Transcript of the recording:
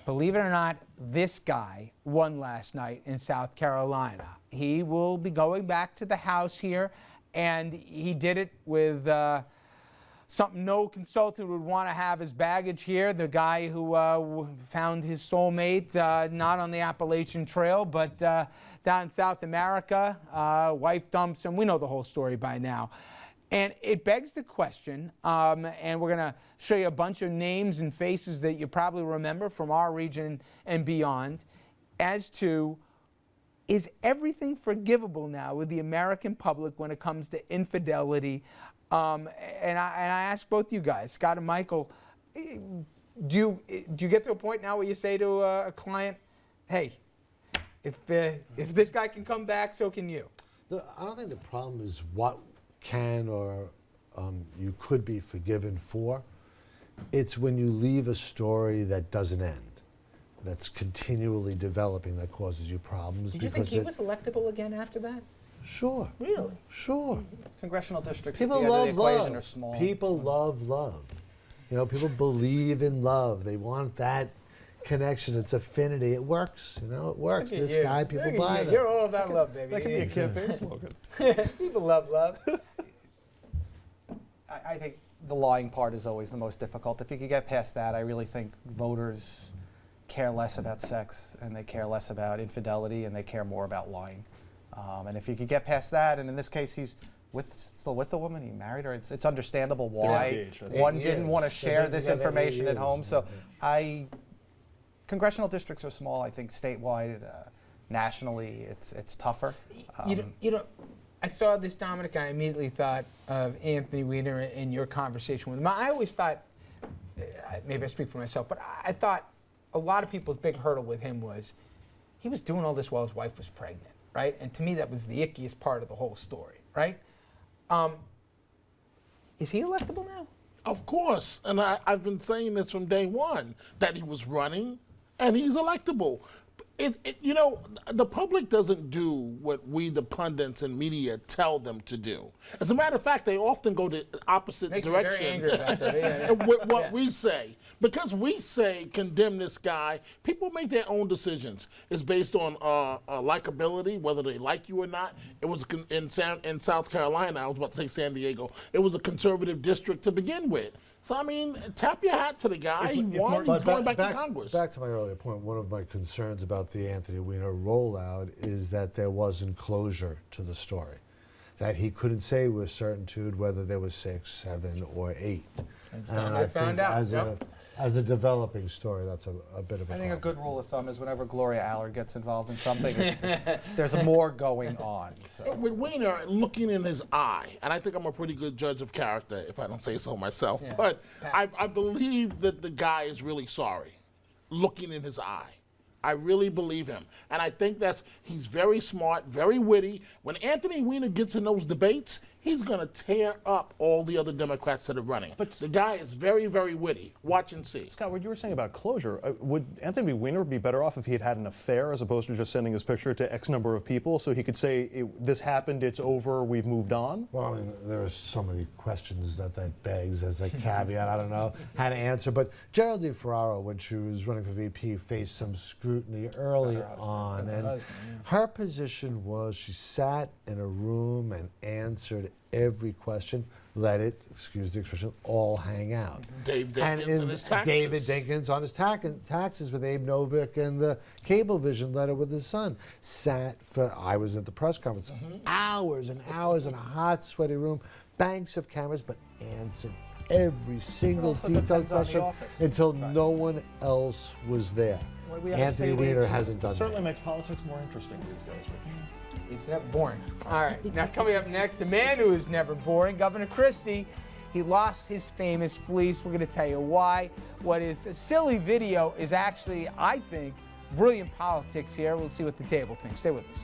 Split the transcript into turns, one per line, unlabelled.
Believe it or not, this guy won last night in South Carolina. He will be going back to the House here, and he did it with something no consultant would want to have as baggage here. The guy who found his soulmate not on the Appalachian Trail, but down in South America. Wife dumps him. We know the whole story by now. And it begs the question, and we're going to show you a bunch of names and faces that you probably remember from our region and beyond, as to, is everything forgivable now with the American public when it comes to infidelity? And I ask both you guys, Scott and Michael, do you get to a point now where you say to a client, hey, if this guy can come back, so can you?
I don't think the problem is what can or you could be forgiven for. It's when you leave a story that doesn't end, that's continually developing, that causes you problems.
Did you think he was electable again after that?
Sure.
Really?
Sure.
Congressional districts
People
at the end
love
of the equation
love.
are small.
People love love. You know, people believe in love. They want that connection. It's affinity. It works. You know, it works. This guy, people buy that.
You're all about love, baby.
That could be a campaign slogan.
People love love.
I think the lying part is always the most difficult. If you could get past that, I really think voters care less about sex, and they care less about infidelity, and they care more about lying. And if you could get past that, and in this case he's still with the woman, he married her, it's understandable why one didn't want to share this information at home. So congressional districts are small. I think statewide, nationally, it's tougher.
You know, I saw this, Dominic, I immediately thought of Anthony Weiner in your conversation with him. I always thought, maybe I speak for myself, but I thought a lot of people's big hurdle with him was he was doing all this while his wife was pregnant, right? And to me, that was the ickiest part of the whole story, right? Is he electable now?
Of course, and I've been saying this from day one, that he was running, and he's electable. You know, the public doesn't do what we, the pundits and media, tell them to do. As a matter of fact, they often go the opposite direction with what we say. Because we say condemn this guy, people make their own decisions. It's based on likability, whether they like you or not. It was in South Carolina, I was about to say San Diego, it was a conservative district to begin with. So, I mean, tap your hat to the guy. He won. He's going back to Congress.
Back to my earlier point, one of my concerns about the Anthony Weiner rollout is that there wasn't closure to the story. That he couldn't say with certitude whether there was 6, 7, or 8.
And I found out.
As a developing story, that's a bit of a
I think a
problem.
good rule of thumb is whenever Gloria Allard gets involved in something, there's more going on. So.
With Weiner, looking in his eye, and I think I'm a pretty good judge of character, if I don't say so myself, but I believe that the guy is really sorry, looking in his eye. I really believe him. And I think he's very smart, very witty. When Anthony Weiner gets in those debates, he's going to tear up all the other Democrats that are running. But the guy is very, very witty. Watch and see.
Scott, what you were saying about closure, would Anthony Weiner be better off if he had an affair as opposed to just sending his picture to X number of people so he could say, this happened, it's over, we've moved on?
Well, I mean, there are so many questions that begs as a caveat. I don't know how to answer. But Geraldine Ferraro, when she was running for VP, faced some scrutiny early on. And her position was she sat in a room and answered every question, let it, excuse the expression, all hang out.
Dave Dinkins and his taxes.
David Dinkins on his taxes with Abe Novick and the Cablevision letter with his son. Sat for, I was at the press conference, hours and hours in a hot, sweaty room, banks of cameras, but answered every single detailed question until no one else was there.
Well,
Anthony Weiner hasn't done that.
Certainly makes politics more interesting these days.
It's never boring. All right, now coming up next, a man who is never boring, Governor Christie. He lost his famous fleece. We're going to tell you why. What is a silly video is actually, I think, brilliant politics here. We'll see what the table thinks. Stay with us.